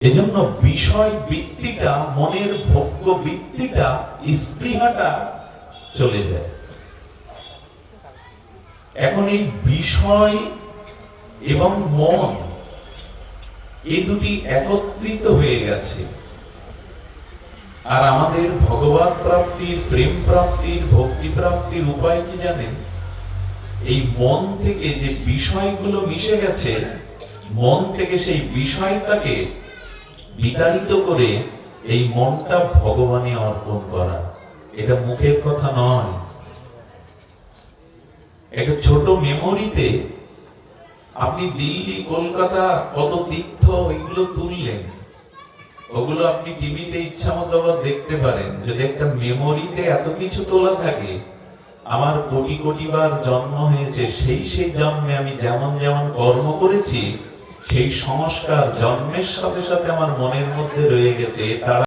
এজন্য বিষয় বৃত্তিটা, মনের ভোগ্য বৃত্তিটা, স্পৃহাটা চলে যায়। এখন এই বিষয় এবং মন এই দুটি একত্রিত হয়ে গেছে। আর আমাদের ভগবত প্রাপ্তির, প্রেম প্রাপ্তির, ভক্তি প্রাপ্তির উপায় কি জানেন? এই মন থেকে যে বিষয়গুলো মিশে গেছে, মন থেকে সেই বিষয়টাকে বিতাড়িত করে এই মনটা ভগবানে অর্পণ করা। এটা মুখের কথা নয়। একটা ছোট মেমোরিতে আপনি দিল্লি, কলকাতা কত তীর্থ এগুলো তুললেন, ওগুলো আপনি টিভিতে ইচ্ছা মতো আবার দেখতে পারেন। যদি একটা মেমোরিতে এত কিছু তোলা থাকে, আমার কোটি কোটি বার জন্ম হয়েছে, সেই জন্মে আমি যেমন যেমন কর্ম করেছি, সেই সংস্কার জন্মের সাথে সাথে আমার মনের মধ্যে রয়ে গেছে। তারা